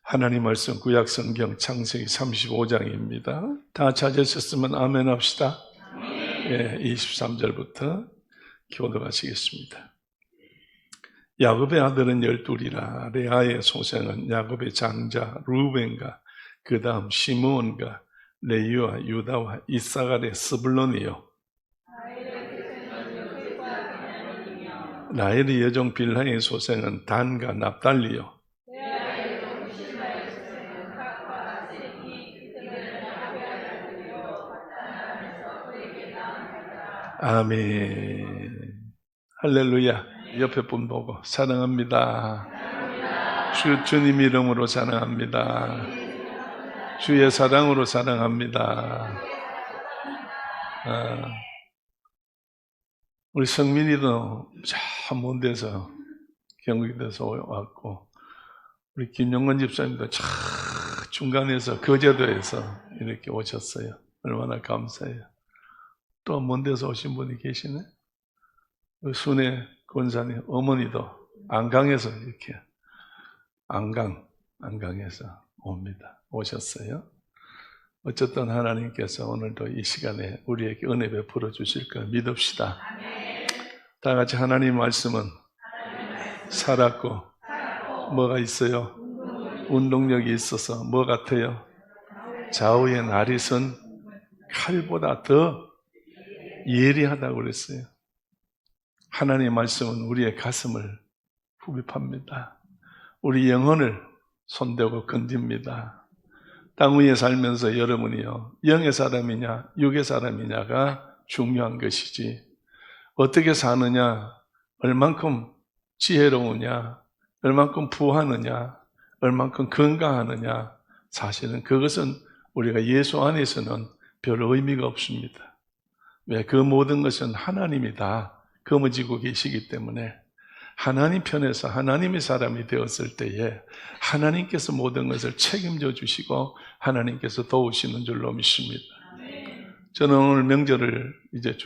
하나님 말씀 구약성경 창세기 35장입니다. 다 찾으셨으면 아멘 합시다. 예, 23절부터 교도하시겠습니다. 야곱의 아들은 12이라 레아의 소생은 야곱의 장자 루벤과 그 다음 시므온과 레위와 유다와 이사갈의 스불론이요 라헬의 여종 빌하의 소생은 단과 납달리요 아멘. 할렐루야. 옆에 분 보고 사랑합니다. 주님 이름으로 사랑합니다. 주의 사랑으로 사랑합니다. 우리 성민이도 참 먼 데서 경기도에서 왔고 우리 김영건 집사님도 참 중간에서 거제도에서 이렇게 오셨어요. 얼마나 감사해요. 또 먼 데서 오신 분이 계시네. 순회 권사님 어머니도 안강에서 이렇게 안강에서 옵니다. 오셨어요. 어쨌든 하나님께서 오늘도 이 시간에 우리에게 은혜 베풀어 주실 걸 믿읍시다. 다 같이 하나님 말씀은 살았고 뭐가 있어요? 운동력이 있어서 뭐 같아요? 좌우의 날이 선 칼보다 더 예리하다고 그랬어요. 하나님의 말씀은 우리의 가슴을 후비팝니다. 우리 영혼을 손대고 건집니다. 땅 위에 살면서 여러분이요, 영의 사람이냐 육의 사람이냐가 중요한 것이지 어떻게 사느냐, 얼만큼 지혜로우냐, 얼만큼 부하느냐, 얼만큼 건강하느냐, 사실은 그것은 우리가 예수 안에서는 별 의미가 없습니다. 왜? 그 모든 것은 하나님이 다 거머쥐고 계시기 때문에 하나님 편에서 하나님의 사람이 되었을 때에 하나님께서 모든 것을 책임져 주시고 하나님께서 도우시는 줄로 믿습니다. 저는 오늘 명절을 이제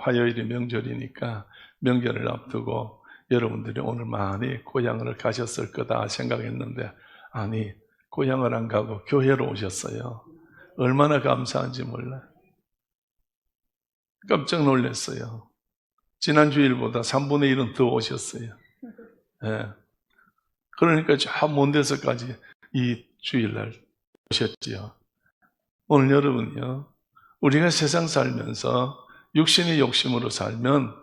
화요일이 명절이니까 명절을 앞두고 여러분들이 오늘 많이 고향을 가셨을 거다 생각했는데 아니 고향을 안 가고 교회로 오셨어요. 얼마나 감사한지 몰라요. 깜짝 놀랐어요. 지난 주일보다 3분의 1은 더 오셨어요. 예. 그러니까 저 먼 데서까지 이 주일날 오셨지요. 오늘 여러분요, 우리가 세상 살면서 육신의 욕심으로 살면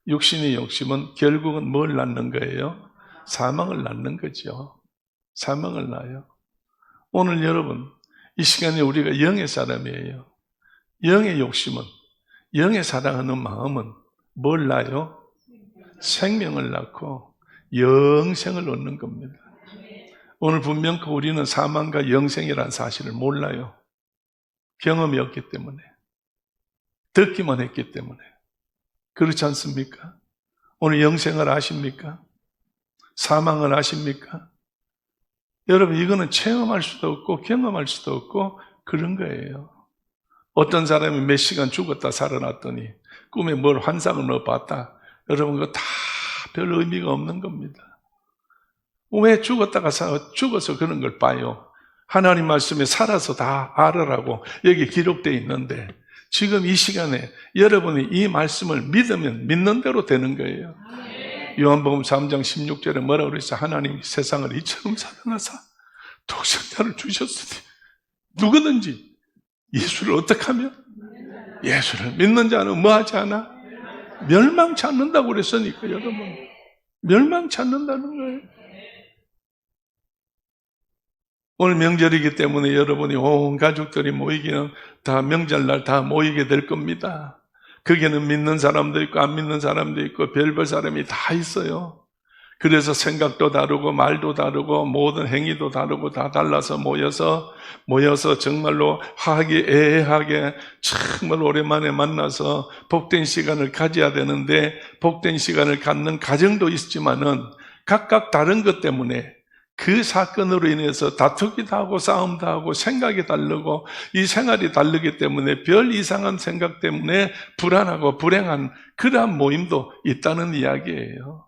육신의 욕심은 결국은 뭘 낳는 거예요? 사망을 낳는 거죠. 사망을 낳아요. 오늘 여러분, 이 시간에 우리가 영의 사람이에요. 영의 욕심은, 영의 사랑하는 마음은 뭘 낳아요? 생명을 낳고 영생을 얻는 겁니다. 오늘 분명히 우리는 사망과 영생이라는 사실을 몰라요. 경험이 없기 때문에, 듣기만 했기 때문에. 그렇지 않습니까? 오늘 영생을 아십니까? 사망을 아십니까? 여러분, 이거는 체험할 수도 없고 경험할 수도 없고 그런 거예요. 어떤 사람이 몇 시간 죽었다 살아났더니 꿈에 뭘 환상을 뭐 봤다. 여러분, 그거 다 별 의미가 없는 겁니다. 왜 죽어서 그런 걸 봐요? 하나님 말씀에 살아서 다 알으라고 여기 기록되어 있는데 지금 이 시간에 여러분이 이 말씀을 믿으면 믿는 대로 되는 거예요. 요한복음 3장 16절에 뭐라고 그랬어요? 하나님이 세상을 이처럼 사랑하사 독생자를 주셨으니 누구든지 예수를 어떻게 하면? 예수를 믿는 자는 뭐 하지 않아? 멸망치 않는다고 그랬으니까 여러분, 멸망치 않는다는 거예요. 오늘 명절이기 때문에 여러분이 온 가족들이 모이기는 다 명절날 다 모이게 될 겁니다. 거기는 믿는 사람도 있고 안 믿는 사람도 있고 별별 사람이 다 있어요. 그래서 생각도 다르고 말도 다르고 모든 행위도 다르고 다 달라서 모여서 정말로 화기애애하게 정말 오랜만에 만나서 복된 시간을 가져야 되는데 복된 시간을 갖는 가정도 있지만은 각각 다른 것 때문에 그 사건으로 인해서 다투기도 하고 싸움도 하고 생각이 다르고 이 생활이 다르기 때문에 별 이상한 생각 때문에 불안하고 불행한 그러한 모임도 있다는 이야기예요.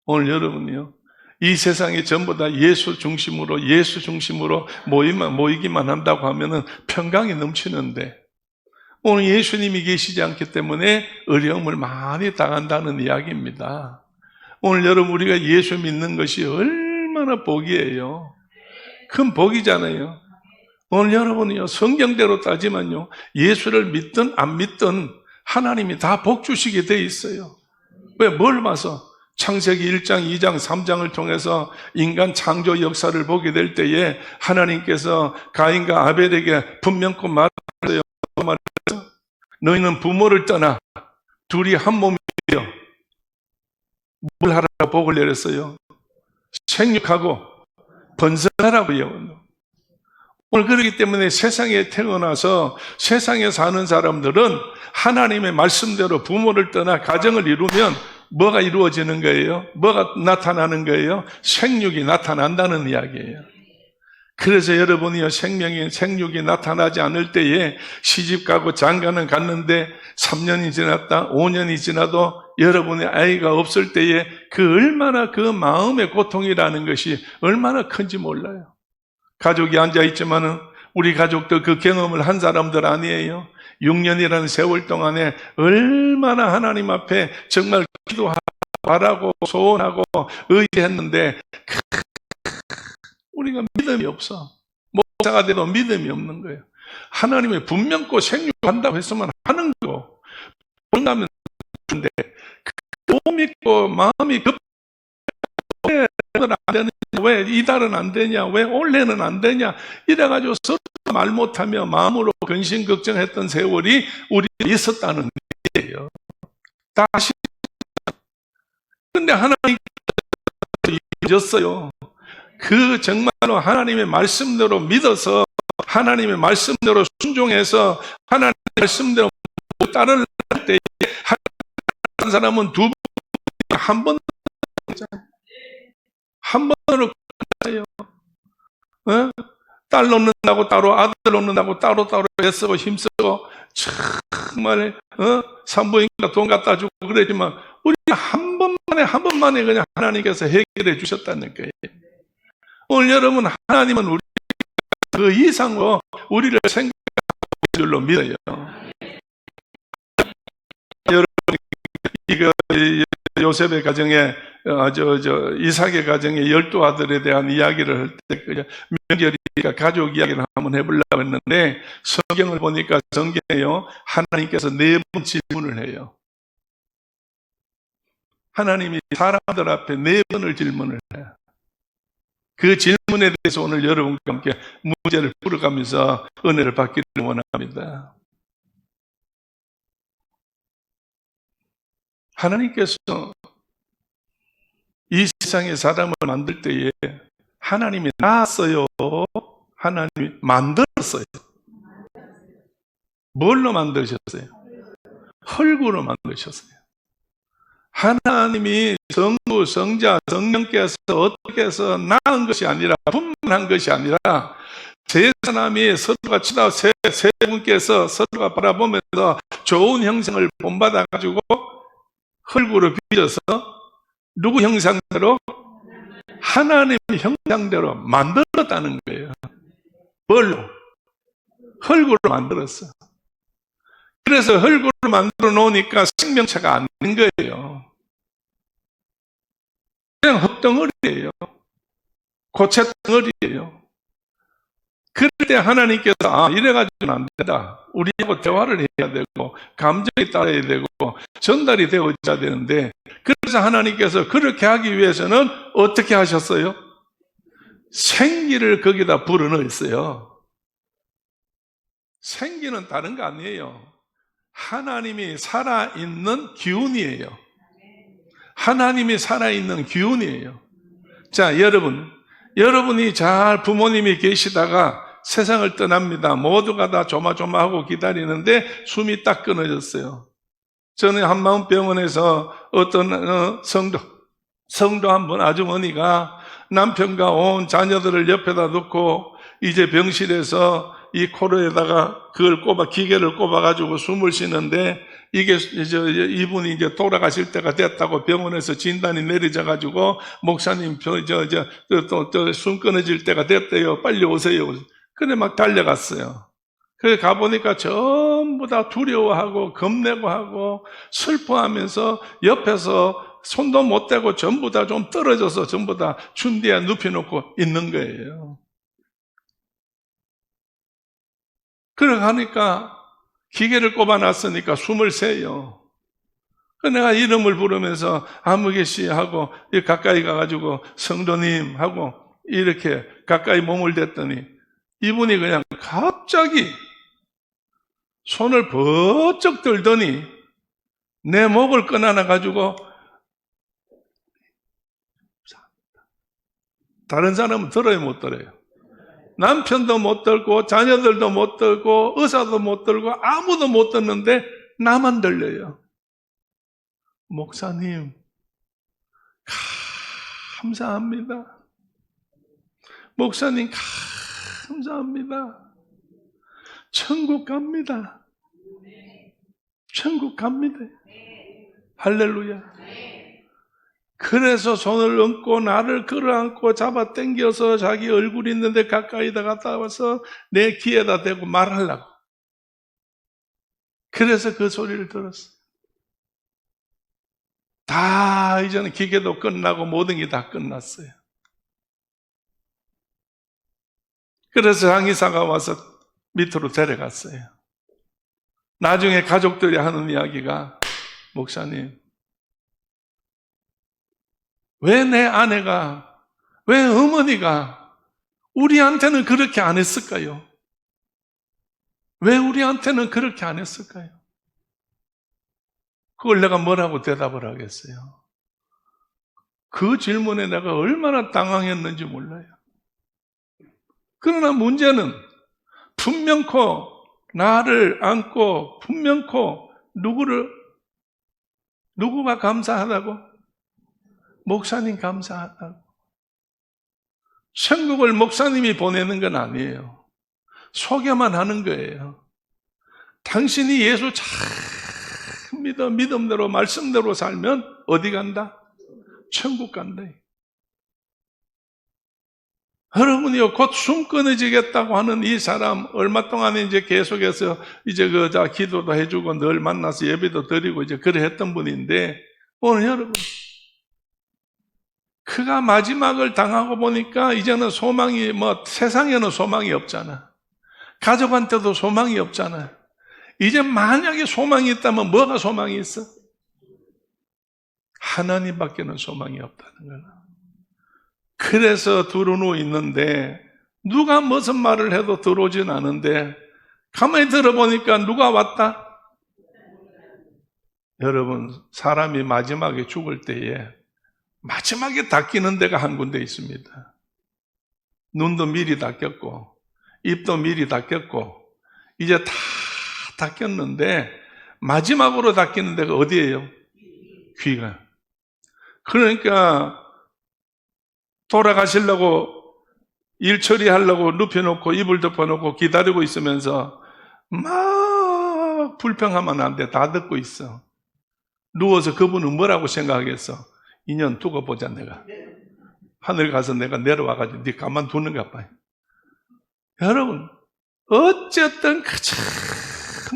오늘 여러분이요, 이 세상이 전부 다 예수 중심으로 모이기만 한다고 하면은 평강이 넘치는데, 오늘 예수님이 계시지 않기 때문에 어려움을 많이 당한다는 이야기입니다. 오늘 여러분, 우리가 예수 믿는 것이 얼마나 복이에요. 큰 복이잖아요. 오늘 여러분이요, 성경대로 따지면요, 예수를 믿든 안 믿든 하나님이 다 복 주시게 돼 있어요. 왜? 뭘 봐서? 창세기 1장, 2장, 3장을 통해서 인간 창조 역사를 보게 될 때에 하나님께서 가인과 아벨에게 분명코 말했어요. 너희는 부모를 떠나 둘이 한 몸이요. 뭘 하라고 복을 내렸어요? 생육하고 번성하라고요. 오늘 그렇기 때문에 세상에 태어나서 세상에 사는 사람들은 하나님의 말씀대로 부모를 떠나 가정을 이루면 뭐가 이루어지는 거예요? 뭐가 나타나는 거예요? 생육이 나타난다는 이야기예요. 그래서 여러분이요, 생육이 나타나지 않을 때에 시집가고 장가는 갔는데 3년이 지났다, 5년이 지나도 여러분의 아이가 없을 때에 얼마나 그 마음의 고통이라는 것이 얼마나 큰지 몰라요. 가족이 앉아있지만은 우리 가족도 그 경험을 한 사람들 아니에요. 6년이라는 세월 동안에 얼마나 하나님 앞에 정말 기도하고 바라고 소원하고 의지했는데 우리가 믿음이 없어. 목사가 돼도 믿음이 없는 거예요. 하나님이 분명코 생육한다고 했으면 하는 거고, 그런다면 근데 못 믿고 마음이 왜 오늘 안 되느냐, 왜 이달은 안 되냐, 왜 올해는 안 되냐 이래가지고 서로 말 못하며 마음으로 근심 걱정했던 세월이 우리 있었다는 얘기예요. 다시 근데 하나님께서 이루어졌어요. 정말로 하나님의 말씀대로 믿어서 하나님의 말씀대로 순종해서 하나님의 말씀대로 따르는 때에 한 사람은 두 번, 한 번으로 끝나요. 딸 놓는다고 따로, 아들 놓는다고 따로 애쓰고 힘쓰고 정말 산부인과 돈 갖다 주고 그랬지만 우리가 한 번만에 그냥 하나님께서 해결해 주셨다는 거예요. 오늘 여러분, 하나님은 우리 그 이상으로 우리를 생각하는 줄로 믿어요. 여러분, 이거 요셉의 가정에 이삭의 가정에 12아들에 대한 이야기를 할 때 명절이니까 가족 이야기를 한번 해보려고 했는데, 성경을 보니까 성경에요, 하나님께서 4번 질문을 해요. 하나님이 사람들 앞에 4번을 질문을 해요. 그 질문에 대해서 오늘 여러분과 함께 문제를 풀어가면서 은혜를 받기를 원합니다. 하나님께서 이 세상에 사람을 만들 때에 하나님이 낳았어요? 하나님이 만들었어요? 뭘로 만드셨어요? 흙으로 만드셨어요. 하나님이 성부, 성자, 성령께서 어떻게 해서 낳은 것이 아니라, 분만한 것이 아니라, 세 사람이 서로가 세 분께서 서로가 바라보면서 좋은 형상을 본받아가지고 흙으로 빚어서 누구 형상대로? 하나님 형상대로 만들었다는 거예요. 뭘로? 흙으로 만들었어. 그래서 흙으로 만들어 놓으니까 생명체가 안 된 거예요. 그냥 흙덩어리예요. 고체덩어리예요. 그럴 때 하나님께서 이래가지고는 안 된다. 우리하고 대화를 해야 되고 감정이 따라야 되고 전달이 되어져야 되는데, 그래서 하나님께서 그렇게 하기 위해서는 어떻게 하셨어요? 생기를 거기다 불어넣었어요. 생기는 다른 거 아니에요. 하나님이 살아있는 기운이에요. 하나님이 살아있는 기운이에요. 자, 여러분이 잘 부모님이 계시다가 세상을 떠납니다. 모두가 다 조마조마하고 기다리는데 숨이 딱 끊어졌어요. 저는 한마음병원에서 어떤 성도 한 분 아주머니가 남편과 온 자녀들을 옆에다 놓고 이제 병실에서 이 코로에다가 기계를 꼽아가지고 숨을 쉬는데 이분이 이제 돌아가실 때가 됐다고 병원에서 진단이 내려져가지고, 목사님, 숨 끊어질 때가 됐대요. 빨리 오세요. 그래, 막 달려갔어요. 그래, 가보니까 전부 다 두려워하고, 겁내고 하고, 슬퍼하면서 옆에서 손도 못 대고 전부 다 좀 떨어져서 전부 다 춘디에 눕혀놓고 있는 거예요. 그래 가니까 기계를 꼽아놨으니까 숨을 쉬어요. 그 내가 이름을 부르면서 아무개 씨 하고 가까이 가가지고 성도님 하고 이렇게 가까이 몸을 댔더니 이분이 그냥 갑자기 손을 번쩍 들더니 내 목을 꺼내놔가지고, 다른 사람은 들어요, 못 들어요? 남편도 못 들고 자녀들도 못 들고 의사도 못 들고 아무도 못 듣는데 나만 들려요. 목사님, 감사합니다. 목사님, 감사합니다. 천국 갑니다. 천국 갑니다. 할렐루야. 그래서 손을 얹고 나를 끌어안고 잡아 당겨서 자기 얼굴 있는데 가까이다 갔다 와서 내 귀에다 대고 말하려고. 그래서 그 소리를 들었어요. 다 이제는 기계도 끝나고 모든 게 다 끝났어요. 그래서 장의사가 와서 밑으로 데려갔어요. 나중에 가족들이 하는 이야기가, 목사님, 왜 내 아내가, 왜 어머니가 우리한테는 그렇게 안 했을까요? 왜 우리한테는 그렇게 안 했을까요? 그걸 내가 뭐라고 대답을 하겠어요? 그 질문에 내가 얼마나 당황했는지 몰라요. 그러나 문제는 분명코 나를 안고 분명코 누구가 감사하다고? 목사님 감사하다고. 천국을 목사님이 보내는 건 아니에요. 소개만 하는 거예요. 당신이 예수 잘 믿어 믿음대로 말씀대로 살면 어디 간다? 천국 간다. 여러분이요, 곧 숨 끊어지겠다고 하는 이 사람, 얼마 동안에 이제 계속해서 이제 기도도 해주고 늘 만나서 예배도 드리고 이제 그래 했던 분인데, 오늘 여러분, 그가 마지막을 당하고 보니까 이제는 소망이, 세상에는 소망이 없잖아. 가족한테도 소망이 없잖아. 이제 만약에 소망이 있다면 뭐가 소망이 있어? 하나님밖에는 소망이 없다는 거야. 그래서 들어누워 있는데 누가 무슨 말을 해도 들어오진 않은데 가만히 들어보니까 누가 왔다? 여러분, 사람이 마지막에 죽을 때에 마지막에 닦이는 데가 한 군데 있습니다. 눈도 미리 닦였고 입도 미리 닦였고 이제 다 닦였는데 마지막으로 닦이는 데가 어디예요? 귀가. 그러니까 돌아가시려고 일 처리하려고 눕혀놓고 이불 덮어놓고 기다리고 있으면서 막 불평하면 안 돼. 다 듣고 있어. 누워서 그분은 뭐라고 생각하겠어? 인연 두고 보자. 내가 하늘 가서 내가 내려와가지고 네 가만두는가 봐요. 여러분, 어쨌든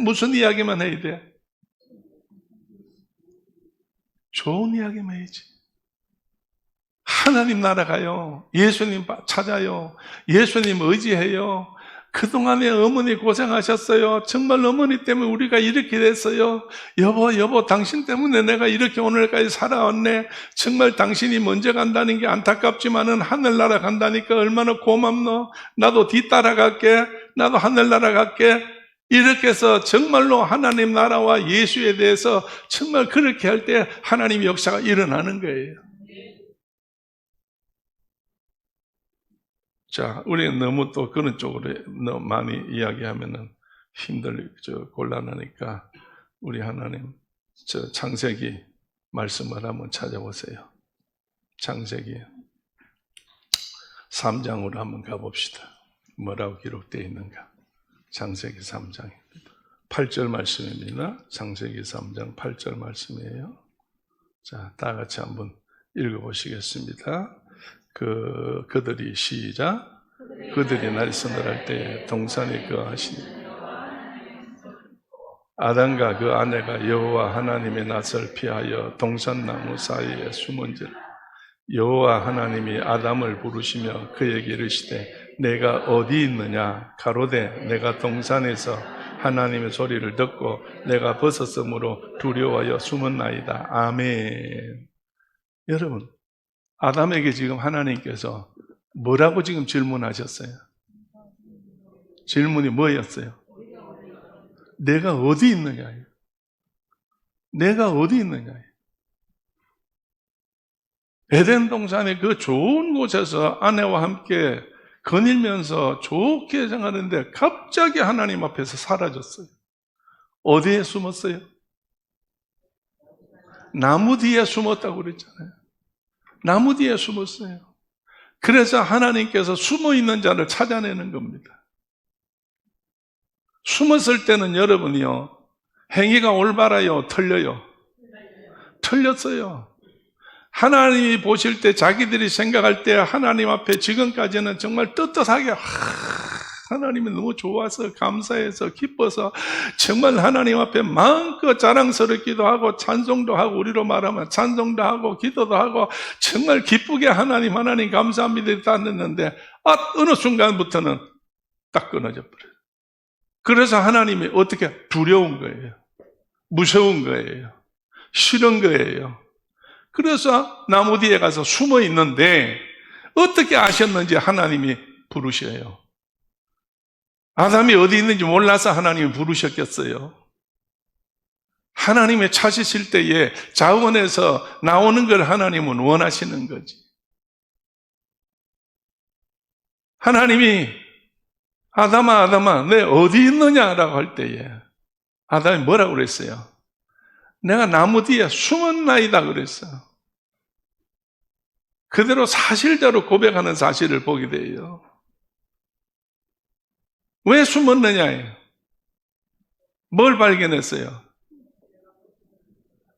무슨 이야기만 해야 돼? 좋은 이야기만 해야지. 하나님 나라 가요. 예수님 찾아요. 예수님 의지해요. 그동안에 어머니 고생하셨어요. 정말 어머니 때문에 우리가 이렇게 됐어요. 여보, 당신 때문에 내가 이렇게 오늘까지 살아왔네. 정말 당신이 먼저 간다는 게 안타깝지만은 하늘나라 간다니까 얼마나 고맙노. 나도 뒤따라갈게. 나도 하늘나라 갈게. 이렇게 해서 정말로 하나님 나라와 예수에 대해서 정말 그렇게 할 때 하나님 역사가 일어나는 거예요. 자, 우리는 너무 또 그런 쪽으로 너무 많이 이야기하면은 곤란하니까 우리 하나님, 창세기 말씀을 한번 찾아보세요. 창세기 3장으로 한번 가봅시다. 뭐라고 기록되어 있는가? 창세기 3장입니다. 8절 말씀입니다. 창세기 3장 8절 말씀이에요. 자, 다 같이 한번 읽어보시겠습니다. 그들이 시작. 그들이 날이 서늘할 때에 동산에 거하시니 아담과 그 아내가 여호와 하나님의 낯을 피하여 동산나무 사이에 숨은지라. 여호와 하나님이 아담을 부르시며 그에게 이르시되 내가 어디 있느냐? 가로되 내가 동산에서 하나님의 소리를 듣고 내가 벗었으므로 두려워하여 숨었나이다. 아멘. 여러분, 아담에게 지금 하나님께서 뭐라고 지금 질문하셨어요? 질문이 뭐였어요? 내가 어디 있느냐? 내가 어디 있느냐? 에덴 동산의 그 좋은 곳에서 아내와 함께 거닐면서 좋게 생활하는데 갑자기 하나님 앞에서 사라졌어요. 어디에 숨었어요? 나무 뒤에 숨었다고 그랬잖아요. 나무 뒤에 숨었어요. 그래서 하나님께서 숨어 있는 자를 찾아내는 겁니다. 숨었을 때는 여러분이요, 행위가 올바라요, 틀려요? 틀렸어요. 하나님이 보실 때, 자기들이 생각할 때 하나님 앞에 지금까지는 정말 떳떳하게 하나님이 너무 좋아서 감사해서 기뻐서 정말 하나님 앞에 마음껏 자랑스럽기도 하고 찬송도 하고, 우리로 말하면 찬송도 하고 기도도 하고 정말 기쁘게 하나님 감사합니다 다 했는데 어느 순간부터는 딱 끊어져 버려요. 그래서 하나님이 어떻게 두려운 거예요. 무서운 거예요. 싫은 거예요. 그래서 나무 뒤에 가서 숨어 있는데 어떻게 아셨는지 하나님이 부르셔요. 아담이 어디 있는지 몰라서 하나님이 부르셨겠어요. 하나님의 찾으실 때에 자원에서 나오는 걸 하나님은 원하시는 거지. 하나님이 아담아 내 어디 있느냐라고 할 때에 아담이 뭐라고 그랬어요? 내가 나무 뒤에 숨었나이다 그랬어. 그대로 사실대로 고백하는 사실을 보게 돼요. 왜 숨었느냐예요. 뭘 발견했어요?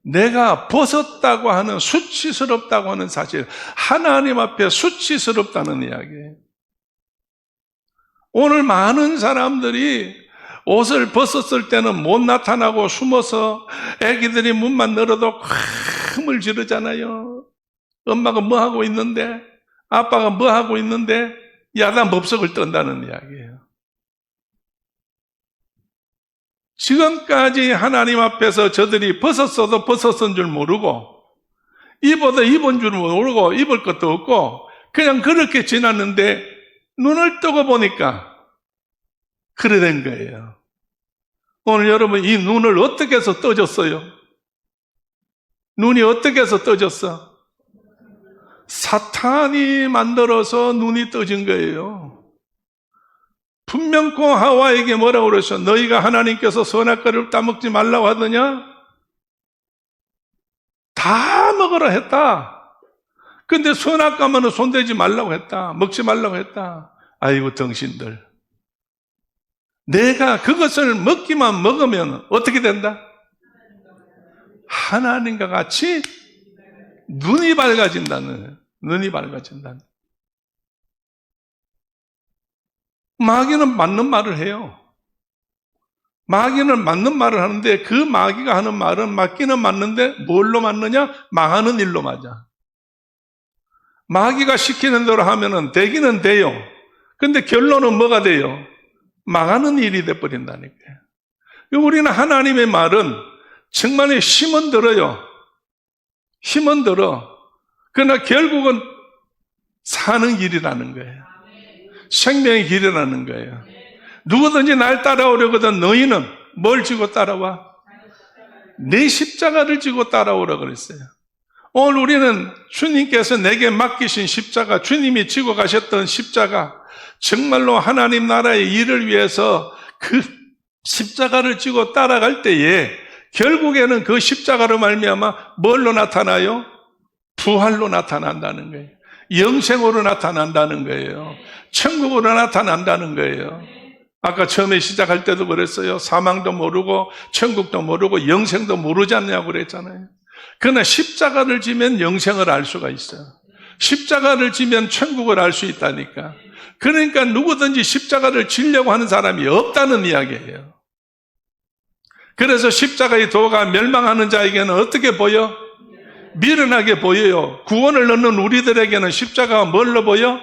내가 벗었다고 하는, 수치스럽다고 하는 사실, 하나님 앞에 수치스럽다는 이야기예요. 오늘 많은 사람들이 옷을 벗었을 때는 못 나타나고 숨어서 애기들이 문만 열어도 쾅을 지르잖아요. 엄마가 뭐 하고 있는데, 아빠가 뭐 하고 있는데 야단 법석을 떤다는 이야기예요. 지금까지 하나님 앞에서 저들이 벗었어도 벗었은 줄 모르고 입어도 입은 줄 모르고 입을 것도 없고 그냥 그렇게 지났는데 눈을 뜨고 보니까 그래 된 거예요. 오늘 여러분 이 눈을 어떻게 해서 떠졌어요? 눈이 어떻게 해서 떠졌어? 사탄이 만들어서 눈이 떠진 거예요. 분명코 하와에게 뭐라고 그랬어? 너희가 하나님께서 선악과를 따먹지 말라고 하더냐? 다 먹으라 했다. 근데 선악과만은 손대지 말라고 했다. 먹지 말라고 했다. 아이고 덩신들. 내가 그것을 먹기만 먹으면 어떻게 된다? 하나님과 같이 눈이 밝아진다는, 눈이 밝아진다는. 마귀는 맞는 말을 해요. 마귀는 맞는 말을 하는데 그 마귀가 하는 말은 맞기는 맞는데 뭘로 맞느냐? 망하는 일로 맞아. 마귀가 시키는 대로 하면은 되기는 돼요. 근데 결론은 뭐가 돼요? 망하는 일이 돼버린다니까요. 우리는 하나님의 말은 정말 힘은 들어요. 힘은 들어. 그러나 결국은 사는 길이라는 거예요. 생명의 길이라는 거예요. 누구든지 날 따라오려거든 너희는 뭘 지고 따라와? 내 십자가를 지고 따라오라 그랬어요. 오늘 우리는 주님께서 내게 맡기신 십자가, 주님이 지고 가셨던 십자가, 정말로 하나님 나라의 일을 위해서 그 십자가를 지고 따라갈 때에 결국에는 그 십자가로 말미암아 뭘로 나타나요? 부활로 나타난다는 거예요. 영생으로 나타난다는 거예요. 천국으로 나타난다는 거예요. 아까 처음에 시작할 때도 그랬어요. 사망도 모르고 천국도 모르고 영생도 모르지 않냐고 그랬잖아요. 그러나 십자가를 지면 영생을 알 수가 있어요. 십자가를 지면 천국을 알 수 있다니까. 그러니까 누구든지 십자가를 지려고 하는 사람이 없다는 이야기예요. 그래서 십자가의 도가 멸망하는 자에게는 어떻게 보여? 미련하게 보여요. 구원을 얻는 우리들에게는 십자가가 뭘로 보여?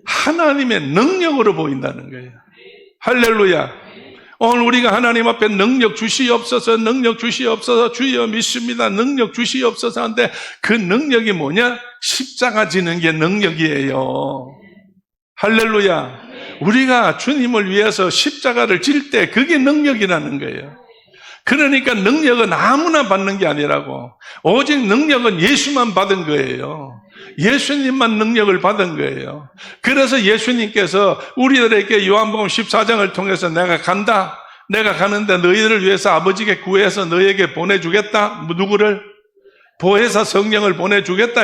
하나님의 능력으로 보인다는 거예요. 할렐루야. 오늘 우리가 하나님 앞에 능력 주시옵소서, 능력 주시옵소서, 주여 믿습니다, 능력 주시옵소서 하는데 그 능력이 뭐냐? 십자가 지는 게 능력이에요. 할렐루야. 우리가 주님을 위해서 십자가를 질 때 그게 능력이라는 거예요. 그러니까 능력은 아무나 받는 게 아니라고. 오직 능력은 예수만 받은 거예요. 예수님만 능력을 받은 거예요. 그래서 예수님께서 우리들에게 요한복음 14장을 통해서 내가 간다. 내가 가는데 너희들을 위해서 아버지께 구해서 너희에게 보내주겠다. 누구를? 보혜사 성령을 보내주겠다.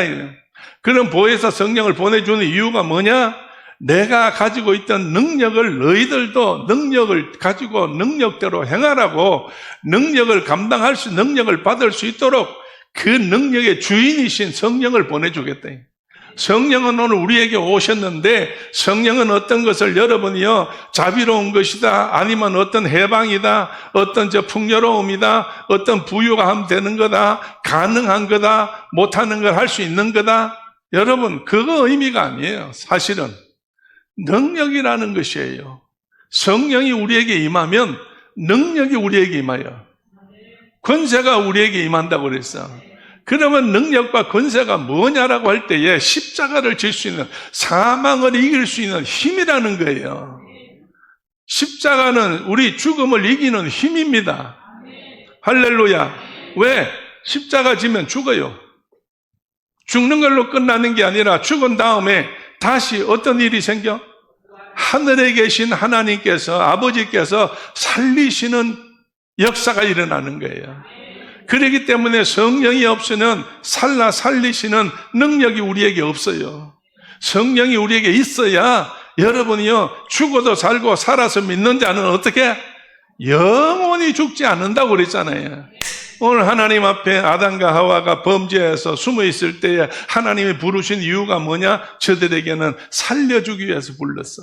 그런 보혜사 성령을 보내주는 이유가 뭐냐? 내가 가지고 있던 능력을 너희들도 능력을 가지고 능력대로 행하라고, 능력을 감당할 수, 능력을 받을 수 있도록 그 능력의 주인이신 성령을 보내주겠다. 성령은 오늘 우리에게 오셨는데 성령은 어떤 것을 여러분이요, 자비로운 것이다, 아니면 어떤 해방이다, 어떤 풍요로움이다, 어떤 부유가 하면 되는 거다, 가능한 거다, 못하는 걸 할 수 있는 거다. 여러분, 그거 의미가 아니에요. 사실은 능력이라는 것이에요. 성령이 우리에게 임하면 능력이 우리에게 임하여 권세가 우리에게 임한다고 그랬어. 그러면 능력과 권세가 뭐냐라고 할 때에 십자가를 질 수 있는, 사망을 이길 수 있는 힘이라는 거예요. 십자가는 우리 죽음을 이기는 힘입니다. 할렐루야. 왜? 십자가 지면 죽어요. 죽는 걸로 끝나는 게 아니라 죽은 다음에 다시 어떤 일이 생겨? 하늘에 계신 하나님께서, 아버지께서 살리시는 역사가 일어나는 거예요. 그렇기 때문에 성령이 없으면 살리시는 능력이 우리에게 없어요. 성령이 우리에게 있어야 여러분이요, 죽어도 살고 살아서 믿는 자는 어떻게? 영원히 죽지 않는다고 그랬잖아요. 오늘 하나님 앞에 아담과 하와가 범죄해서 숨어 있을 때에 하나님이 부르신 이유가 뭐냐? 저들에게는 살려주기 위해서 불렀어.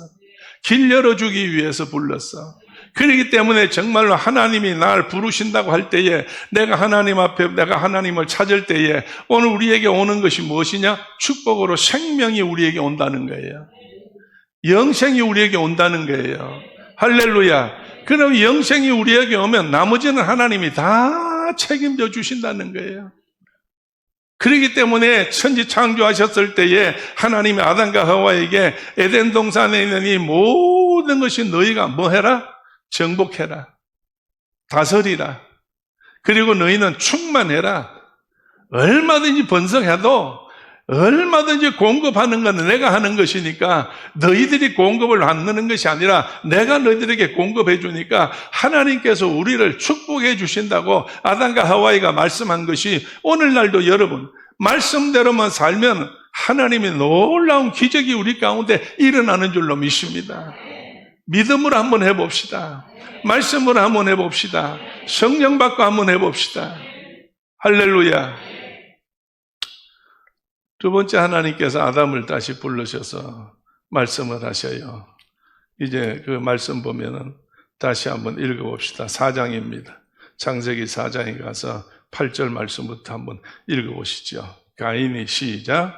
길 열어주기 위해서 불렀어. 그렇기 때문에 정말로 하나님이 날 부르신다고 할 때에, 내가 하나님 앞에, 내가 하나님을 찾을 때에 오늘 우리에게 오는 것이 무엇이냐? 축복으로 생명이 우리에게 온다는 거예요. 영생이 우리에게 온다는 거예요. 할렐루야. 그럼 영생이 우리에게 오면 나머지는 하나님이 다 책임져 주신다는 거예요. 그렇기 때문에 천지 창조하셨을 때에 하나님이 아담과 하와에게 에덴 동산에 있는 이 모든 것이 너희가 뭐 해라? 정복해라. 다스리라. 그리고 너희는 충만해라. 얼마든지 번성해도 얼마든지 공급하는 건 내가 하는 것이니까 너희들이 공급을 안 넣는 것이 아니라 내가 너희들에게 공급해 주니까 하나님께서 우리를 축복해 주신다고 아담과 하와이가 말씀한 것이 오늘날도 여러분 말씀대로만 살면 하나님의 놀라운 기적이 우리 가운데 일어나는 줄로 믿습니다. 믿음으로 한번 해봅시다. 말씀으로 한번 해봅시다. 성령 받고 한번 해봅시다. 할렐루야. 두 번째, 하나님께서 아담을 다시 부르셔서 말씀을 하셔요. 이제 그 말씀 보면은 다시 한번 읽어봅시다. 4장입니다. 창세기 4장에 가서 8절 말씀부터 한번 읽어보시죠. 가인이 시작.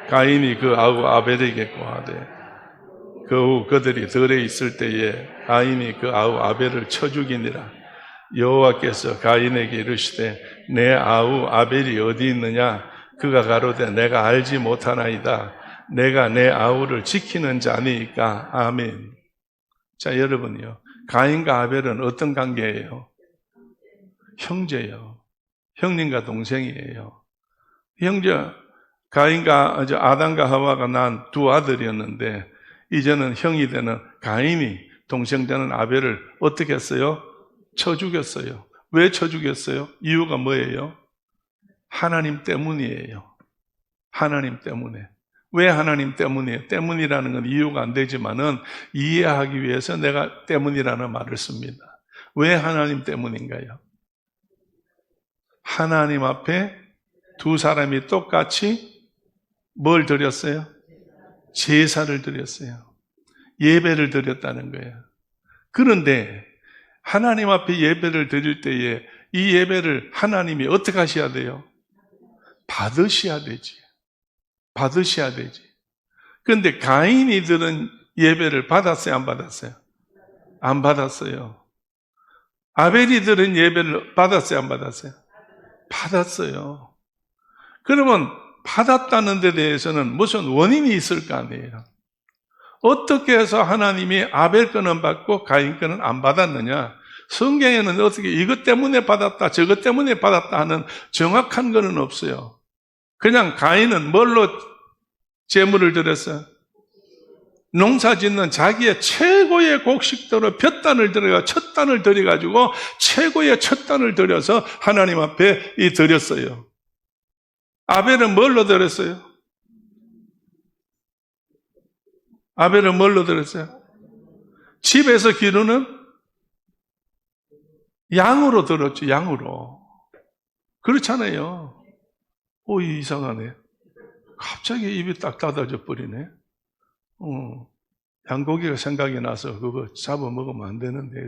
가인이 그 아우 아벨에게 고하되 그 후 그들이 들에 있을 때에 가인이 그 아우 아벨을 쳐 죽이니라. 여호와께서 가인에게 이르시되 내 아우 아벨이 어디 있느냐? 그가 가로되 내가 알지 못하나이다. 내가 내 아우를 지키는 자니까. 아멘. 자, 여러분요, 가인과 아벨은 어떤 관계예요? 형제예요. 형님과 동생이에요. 형제, 가인과 아담과 하와가 난 두 아들이었는데 이제는 형이 되는 가인이 동생 되는 아벨을 어떻게 했어요? 쳐 죽였어요. 왜 쳐 죽였어요? 이유가 뭐예요? 하나님 때문이에요. 하나님 때문에. 왜 하나님 때문이에요? 때문이라는 건 이유가 안 되지만은 이해하기 위해서 내가 때문이라는 말을 씁니다. 왜 하나님 때문인가요? 하나님 앞에 두 사람이 똑같이 뭘 드렸어요? 제사를 드렸어요. 예배를 드렸다는 거예요. 그런데 하나님 앞에 예배를 드릴 때에 이 예배를 하나님이 어떻게 하셔야 돼요? 받으셔야 되지. 받으셔야 되지. 그런데 가인이 드린 예배를 받았어요? 안 받았어요? 안 받았어요. 아벨이 드린 예배를 받았어요? 안 받았어요? 받았어요. 그러면 받았다는 데 대해서는 무슨 원인이 있을 거 아니에요. 어떻게 해서 하나님이 아벨 거는 받고 가인 거는 안 받았느냐? 성경에는 어떻게 이것 때문에 받았다, 저것 때문에 받았다 하는 정확한 거는 없어요. 그냥 가인은 뭘로 제물을 드렸어요? 농사 짓는 자기의 최고의 곡식대로 몇 단을 들여가 첫 단을 들여가지고 최고의 첫 단을 들여서 하나님 앞에 드렸어요. 아벨은 뭘로 드렸어요? 아벨은 뭘로 드렸어요? 집에서 기르는 양으로 들었죠. 양으로. 그렇잖아요. 오, 이상하네. 갑자기 입이 딱 닫아져 버리네. 양고기가 생각이 나서 그거 잡아 먹으면 안 되는데.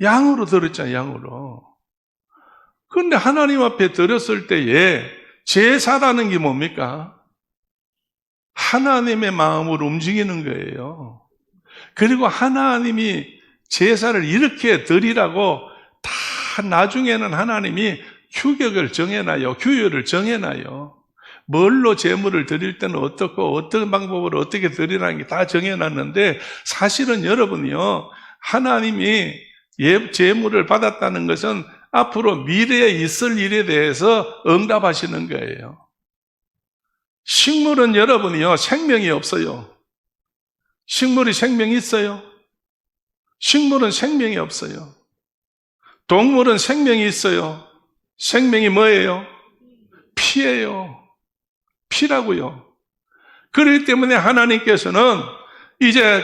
양으로 들었잖아요. 양으로. 그런데 하나님 앞에 드렸을 때에 제사라는 게 뭡니까? 하나님의 마음으로 움직이는 거예요. 그리고 하나님이 제사를 이렇게 드리라고 다 나중에는 하나님이 규격을 정해놔요. 규율을 정해놔요. 뭘로 제물을 드릴 때는 어떻고 어떤 방법으로 어떻게 드리라는 게 다 정해놨는데 사실은 여러분이요. 하나님이 제물을 받았다는 것은 앞으로 미래에 있을 일에 대해서 응답하시는 거예요. 식물은 여러분이요. 생명이 없어요. 식물이 생명이 있어요? 식물은 생명이 없어요. 동물은 생명이 있어요. 생명이 뭐예요? 피예요. 피라고요. 그렇기 때문에 하나님께서는 이제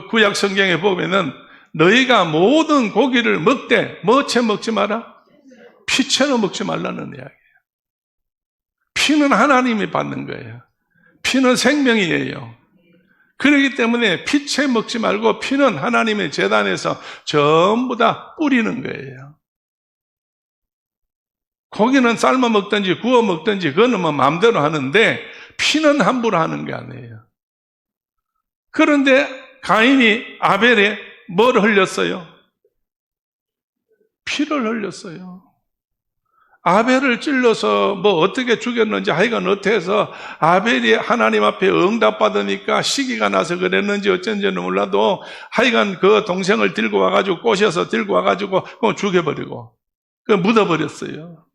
구약 성경에 보면은 너희가 모든 고기를 먹되 뭐채 먹지 마라? 피채로 먹지 말라는 이야기예요. 피는 하나님이 받는 거예요. 피는 생명이에요. 그렇기 때문에 피채 먹지 말고 피는 하나님의 제단에서 전부 다 뿌리는 거예요. 고기는 삶아 먹든지 구워 먹든지 그거는 뭐 마음대로 하는데 피는 함부로 하는 게 아니에요. 그런데 가인이 아벨에 뭘 흘렸어요? 피를 흘렸어요. 아벨을 찔러서 뭐 어떻게 죽였는지 하여간 어떻게 해서 아벨이 하나님 앞에 응답받으니까 시기가 나서 그랬는지 어쩐지는 몰라도 하여간 그 동생을 들고 와가지고 꼬셔서 들고 와가지고 죽여버리고 묻어버렸어요.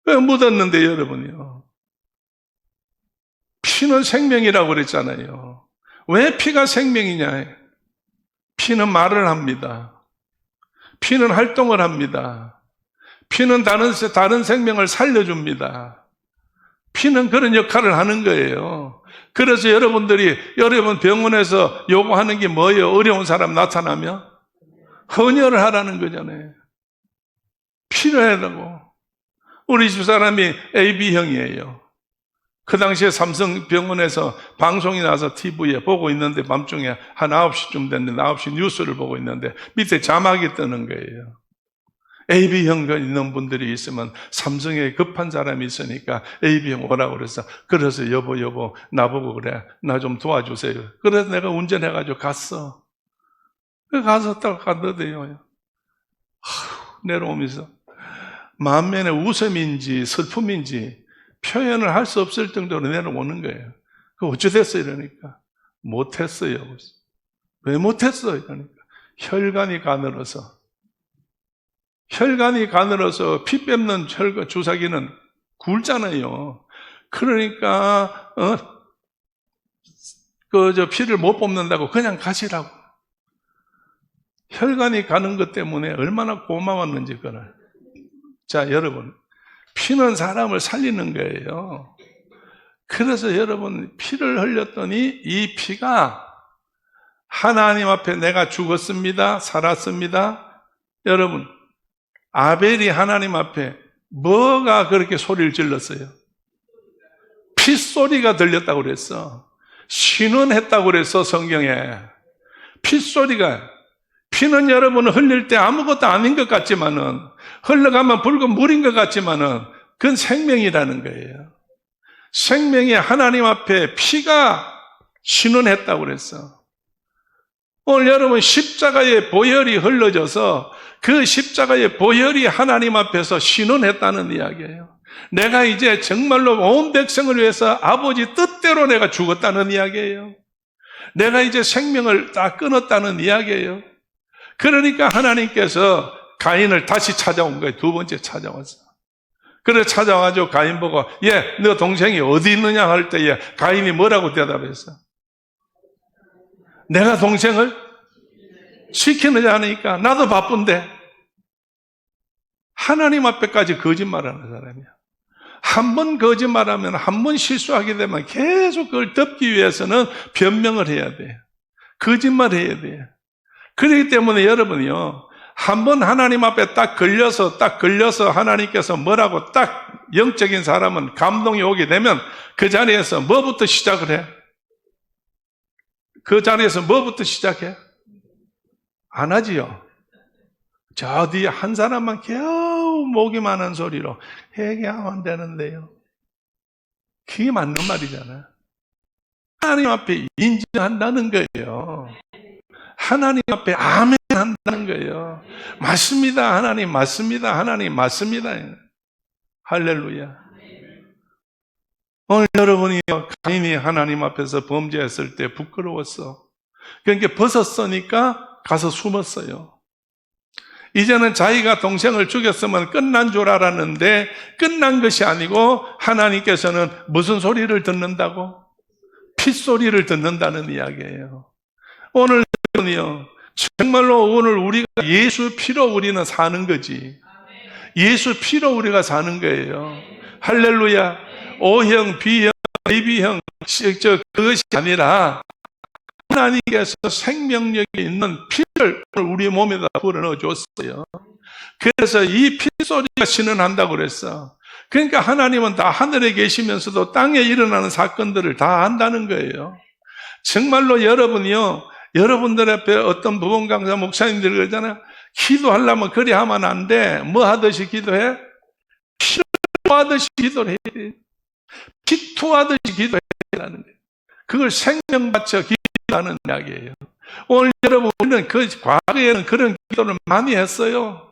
묻었는데 여러분이요. 피는 생명이라고 그랬잖아요. 왜 피가 생명이냐? 피는 말을 합니다. 피는 활동을 합니다. 피는 다른 생명을 살려줍니다. 피는 그런 역할을 하는 거예요. 그래서 여러분 병원에서 요구하는 게 뭐예요? 어려운 사람 나타나면? 헌혈을 하라는 거잖아요. 피를 하라고. 우리 집사람이 AB형이에요. 그 당시에 삼성병원에서 방송이 나서 TV에 보고 있는데 밤중에 한 9시쯤 됐는데 9시 뉴스를 보고 있는데 밑에 자막이 뜨는 거예요. AB형 있는 분들이 있으면 삼성에 급한 사람이 있으니까 AB형 오라고 그래서 여보 나보고 그래 나 좀 도와주세요. 그래서 내가 운전해가지고 갔어. 가서 딱 갔는데요. 내려오면서 만면에 웃음인지 슬픔인지 표현을 할 수 없을 정도로 내려오는 거예요. 그 어찌 됐어 이러니까 못했어요. 왜 못했어 이러니까 혈관이 가늘어서 피 뺏는 주사기는 굵잖아요. 그러니까 피를 못 뽑는다고 그냥 가시라고. 혈관이 가는 것 때문에 얼마나 고마웠는지 그걸. 자, 여러분, 피는 사람을 살리는 거예요. 그래서 여러분, 피를 흘렸더니 이 피가 하나님 앞에 내가 죽었습니다, 살았습니다. 여러분, 아벨이 하나님 앞에 뭐가 그렇게 소리를 질렀어요? 핏소리가 들렸다고 그랬어. 신원했다고 그랬어, 성경에. 핏소리가. 피는 여러분 흘릴 때 아무것도 아닌 것 같지만은, 흘러가면 붉은 물인 것 같지만은, 그건 생명이라는 거예요. 생명이 하나님 앞에 피가 신원했다고 그랬어. 오늘 여러분 십자가의 보혈이 흘러져서 그 십자가의 보혈이 하나님 앞에서 신원했다는 이야기예요. 내가 이제 정말로 온 백성을 위해서 아버지 뜻대로 내가 죽었다는 이야기예요. 내가 이제 생명을 다 끊었다는 이야기예요. 그러니까 하나님께서 가인을 다시 찾아온 거예요. 두 번째 찾아왔어. 그래 찾아와가지고 가인 보고, 너 동생이 어디 있느냐 할 때에 가인이 뭐라고 대답했어? 내가 동생을 시키느냐 하니까 나도 바쁜데. 하나님 앞에까지 거짓말하는 사람이야. 한 번 거짓말하면, 한 번 실수하게 되면 계속 그걸 덮기 위해서는 변명을 해야 돼. 거짓말해야 돼. 그렇기 때문에 여러분이요, 한 번 하나님 앞에 딱 걸려서 하나님께서 뭐라고 딱 영적인 사람은 감동이 오게 되면 그 자리에서 뭐부터 시작을 해? 그 자리에서 뭐부터 시작해? 안 하지요. 저 뒤에 한 사람만 겨우 목이 많은 소리로 회개하면 되는데요. 그게 맞는 말이잖아요. 하나님 앞에 인정한다는 거예요. 하나님 앞에 아멘 한다는 거예요. 맞습니다. 하나님 맞습니다. 하나님 맞습니다. 할렐루야. 오늘 여러분이 가인이 하나님 앞에서 범죄했을 때 부끄러웠어. 그러니까 벗었으니까 가서 숨었어요. 이제는 자기가 동생을 죽였으면 끝난 줄 알았는데 끝난 것이 아니고 하나님께서는 무슨 소리를 듣는다고? 핏소리를 듣는다는 이야기예요. 오늘 정말로 오늘 우리가 예수 피로 우리는 사는 거지. 예수 피로 우리가 사는 거예요. 할렐루야. O형, B형, AB형 그것이 아니라 하나님께서 생명력이 있는 피를 우리 몸에다 불어넣어줬어요. 그래서 이 피소리가 신원한다고 그랬어. 그러니까 하나님은 다 하늘에 계시면서도 땅에 일어나는 사건들을 다 안다는 거예요. 정말로 여러분이요, 여러분들 앞에 어떤 부분 강사 목사님들 그러잖아요. 기도하려면 그리 하면 안 돼. 뭐 하듯이 기도해? 피를 토하듯이 기도를 해야 돼. 피 토하듯이 기도해야 되는 거예요. 그걸 생명 바쳐 기도하는 이야기예요. 오늘 여러분, 우리는 과거에는 그런 기도를 많이 했어요.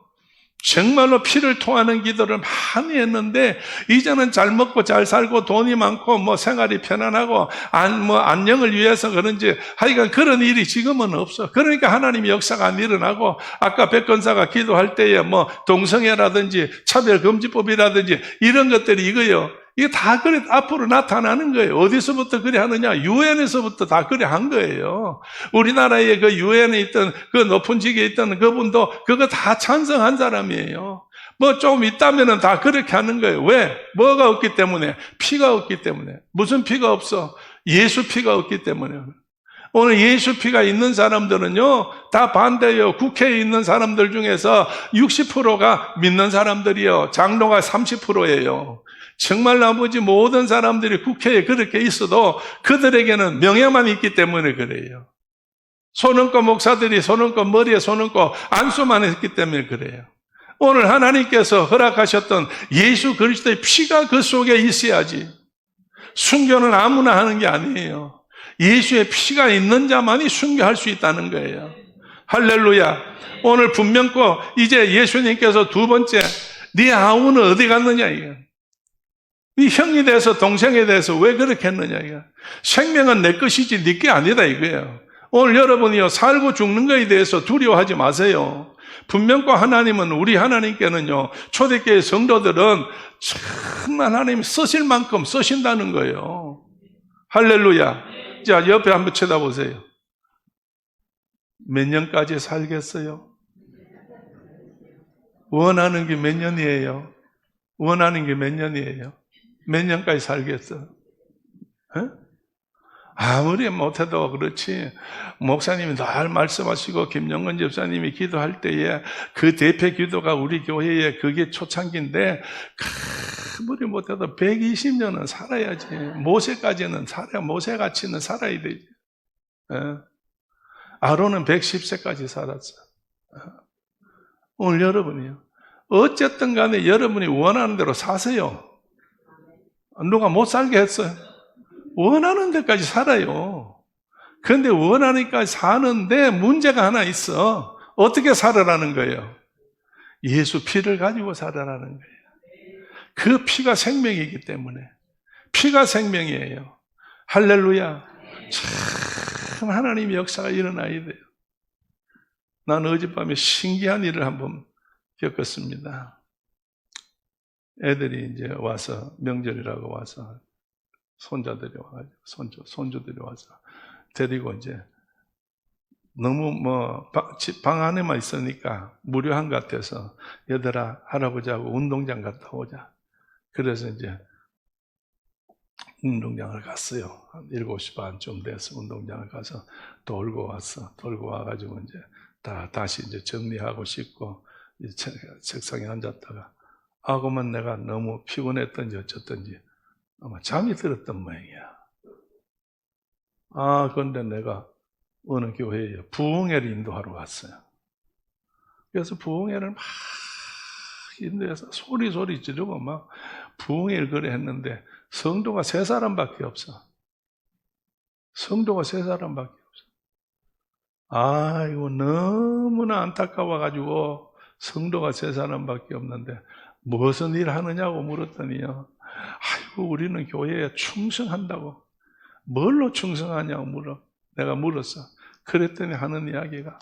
정말로 피를 토하는 기도를 많이 했는데 이제는 잘 먹고 잘 살고 돈이 많고 뭐 생활이 편안하고 안녕을 위해서 그런지 하여간 그런 일이 지금은 없어. 그러니까 하나님의 역사가 안 일어나고 아까 백건사가 기도할 때에 뭐 동성애라든지 차별금지법이라든지 이런 것들이 이거요. 이게 다 그래 앞으로 나타나는 거예요. 어디서부터 그래 하느냐? 유엔에서부터 다 그래 한 거예요. 우리나라에 그 유엔에 있던 그 높은 직에 있던 그분도 그거 다 찬성한 사람이에요. 뭐 좀 있다면은 다 그렇게 하는 거예요. 왜? 뭐가 없기 때문에? 피가 없기 때문에. 무슨 피가 없어? 예수 피가 없기 때문에. 오늘 예수 피가 있는 사람들은요, 다 반대예요. 국회에 있는 사람들 중에서 60%가 믿는 사람들이요. 장로가 30%예요. 정말 나머지 모든 사람들이 국회에 그렇게 있어도 그들에게는 명예만 있기 때문에 그래요. 손은거 목사들이 손은거 머리에 손은거 안수만 했기 때문에 그래요. 오늘 하나님께서 허락하셨던 예수 그리스도의 피가 그 속에 있어야지. 순교는 아무나 하는 게 아니에요. 예수의 피가 있는 자만이 순교할 수 있다는 거예요. 할렐루야. 오늘 분명코 이제 예수님께서 두 번째, 네 아우는 어디 갔느냐 이거. 네 형이 돼서 동생에 대해서 왜 그렇게 했느냐 이거. 생명은 내 것이지 네 게 아니다 이거예요. 오늘 여러분이요, 살고 죽는 것에 대해서 두려워하지 마세요. 분명코 하나님은, 우리 하나님께는요, 초대교회 성도들은 정말 하나님이 쓰실 만큼 쓰신다는 거예요. 할렐루야. 자, 옆에 한번 쳐다보세요. 몇 년까지 살겠어요? 원하는 게 몇 년이에요? 원하는 게 몇 년이에요? 몇 년까지 살겠어? 에? 아무리 못해도 그렇지, 목사님이 늘 말씀하시고 김영건 집사님이 기도할 때에 그 대표 기도가 우리 교회에 그게 초창기인데, 아무리 못해도 120년은 살아야지. 모세까지는 모세같이는 살아야 되지. 에? 아론은 110세까지 살았어. 오늘 여러분이요, 어쨌든 간에 여러분이 원하는 대로 사세요. 누가 못 살게 했어요? 원하는 데까지 살아요. 그런데 원하니까 사는데 문제가 하나 있어. 어떻게 살아라는 거예요? 예수 피를 가지고 살아라는 거예요. 그 피가 생명이기 때문에. 피가 생명이에요. 할렐루야. 참 하나님의 역사가 일어나야 돼요. 나는 어젯밤에 신기한 일을 한번 겪었습니다. 애들이 이제 와서, 명절이라고 와서, 손자들이 와가지고, 손주들이 와서, 데리고 이제, 너무 방 안에만 있으니까 무료한 것 같아서, 얘들아, 할아버지하고 운동장 갔다 오자. 그래서 이제, 운동장을 갔어요. 한 7시 반쯤 돼서 운동장을 가서 돌고 왔어. 돌고 와가지고 이제, 다시 이제 정리하고 씻고, 책상에 앉았다가, 그러면 내가 너무 피곤했던지 어쨌든지 아마 잠이 들었던 모양이야. 그런데 내가 어느 교회에 부흥회를 인도하러 갔어요. 그래서 부흥회를 막 인도해서 소리 지르고 막 부흥회를 그래 했는데 성도가 3사람밖에 없어. 성도가 3사람밖에 없어. 이거 너무나 안타까워가지고 성도가 3사람밖에 없는데 무슨 일 하느냐고 물었더니요, 우리는 교회에 충성한다고. 뭘로 충성하냐고 내가 물었어. 그랬더니 하는 이야기가,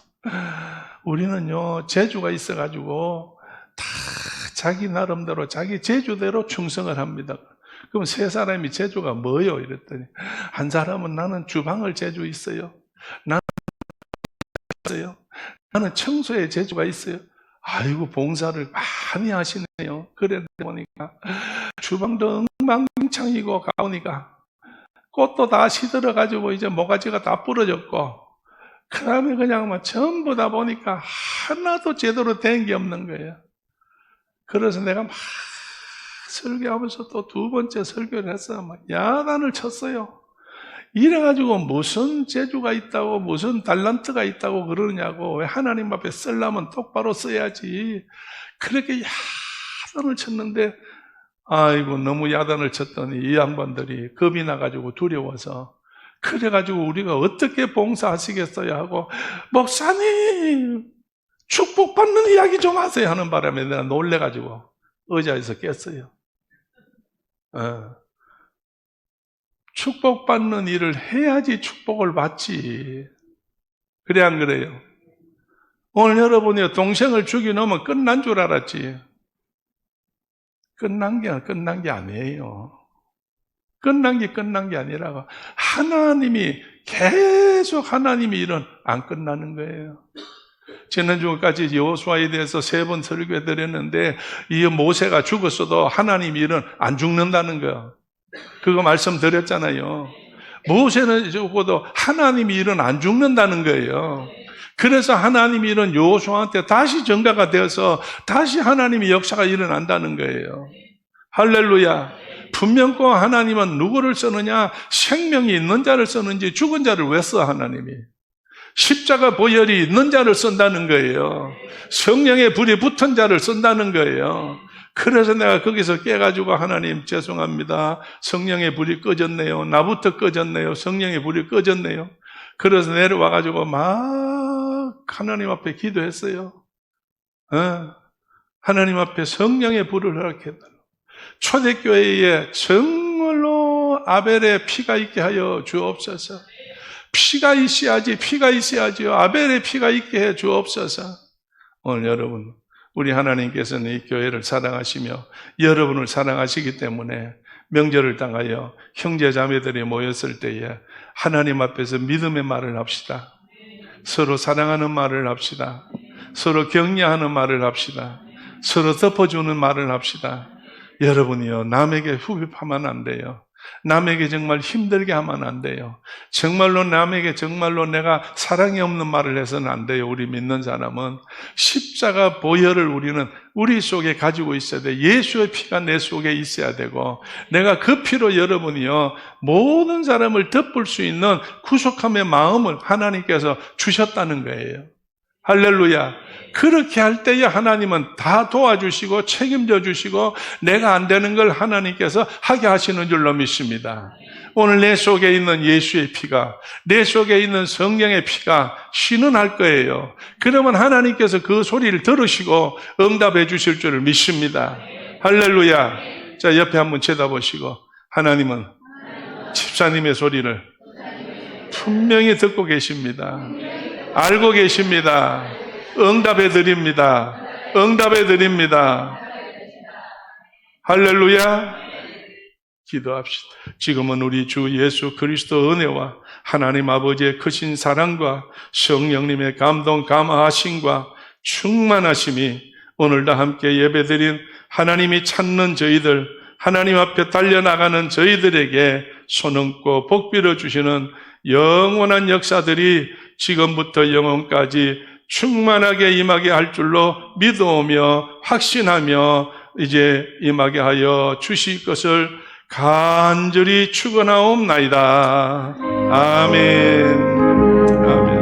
우리는요 재주가 있어가지고 다 자기 나름대로 자기 재주대로 충성을 합니다. 그럼 3사람이 재주가 뭐요? 이랬더니, 한 사람은 나는 주방을 재주 있어요. 나는 청소에 재주가 있어요. 봉사를 많이 하시네요. 그래 보니까 주방도 엉망진창이고 가보니까 꽃도 다 시들어가지고 이제 모가지가 다 부러졌고, 그 다음에 그냥 막 전부 다 보니까 하나도 제대로 된 게 없는 거예요. 그래서 내가 막 설교하면서 또 2번째 설교를 해서 막 야단을 쳤어요. 이래가지고 무슨 재주가 있다고, 무슨 달란트가 있다고 그러냐고. 왜 하나님 앞에 쓰려면 똑바로 써야지. 그렇게 야단을 쳤는데, 너무 야단을 쳤더니 이 양반들이 겁이 나가지고 두려워서, 그래가지고 우리가 어떻게 봉사하시겠어요 하고, 목사님 축복받는 이야기 좀 하세요 하는 바람에 내가 놀래가지고 의자에서 깼어요. 축복받는 일을 해야지 축복을 받지. 그래 안 그래요? 오늘 여러분이 동생을 죽여놓으면 끝난 줄 알았지. 끝난 게 아니에요. 끝난 게 아니라고. 하나님이 일은 안 끝나는 거예요. 지난주까지 여호수아에 대해서 3번 설교해 드렸는데, 이 모세가 죽었어도 하나님 일은 안 죽는다는 거예요. 그거 말씀드렸잖아요. 모세는 죽어도 하나님 일은 안 죽는다는 거예요. 그래서 하나님 일은 여호수아한테 다시 전가가 되어서 다시 하나님의 역사가 일어난다는 거예요. 할렐루야. 분명코 하나님은 누구를 쓰느냐? 생명이 있는 자를 쓰는지 죽은 자를 왜 써? 하나님이 십자가 보혈이 있는 자를 쓴다는 거예요. 성령의 불이 붙은 자를 쓴다는 거예요. 그래서 내가 거기서 깨가지고, 하나님 죄송합니다, 성령의 불이 꺼졌네요. 나부터 꺼졌네요. 성령의 불이 꺼졌네요. 그래서 내려와가지고 막 하나님 앞에 기도했어요. 하나님 앞에 성령의 불을 허락해달라고. 초대교회에 정말로 아벨의 피가 있게 하여 주옵소서. 피가 있어야지요. 아벨의 피가 있게 해 주옵소서. 오늘 여러분, 우리 하나님께서는 이 교회를 사랑하시며 여러분을 사랑하시기 때문에 명절을 당하여 형제자매들이 모였을 때에 하나님 앞에서 믿음의 말을 합시다. 서로 사랑하는 말을 합시다. 서로 격려하는 말을 합시다. 서로 덮어주는 말을 합시다. 여러분이요, 남에게 후벼파면 안 돼요. 남에게 정말 힘들게 하면 안 돼요. 정말로 남에게 정말로 내가 사랑이 없는 말을 해서는 안 돼요. 우리 믿는 사람은 십자가 보혈을 우리는 우리 속에 가지고 있어야 돼요. 예수의 피가 내 속에 있어야 되고, 내가 그 피로 여러분이요 모든 사람을 덮을 수 있는 구속함의 마음을 하나님께서 주셨다는 거예요. 할렐루야. 그렇게 할 때에 하나님은 다 도와주시고 책임져 주시고 내가 안 되는 걸 하나님께서 하게 하시는 줄로 믿습니다. 오늘 내 속에 있는 예수의 피가, 내 속에 있는 성령의 피가 신은할 거예요. 그러면 하나님께서 그 소리를 들으시고 응답해 주실 줄을 믿습니다. 할렐루야. 자, 옆에 한번 쳐다보시고, 하나님은 집사님의 소리를 분명히 듣고 계십니다. 알고 계십니다. 응답해 드립니다. 응답해 드립니다. 할렐루야. 기도합시다. 지금은 우리 주 예수 그리스도 은혜와 하나님 아버지의 크신 사랑과 성령님의 감동 감화하심과 충만하심이 오늘도 함께 예배드린 하나님이 찾는 저희들, 하나님 앞에 달려나가는 저희들에게 손얹고 복비려 주시는 영원한 역사들이 지금부터 영원까지 충만하게 임하게 할 줄로 믿어오며 확신하며 이제 임하게 하여 주실 것을 간절히 축원하옵나이다. 아멘. 아멘.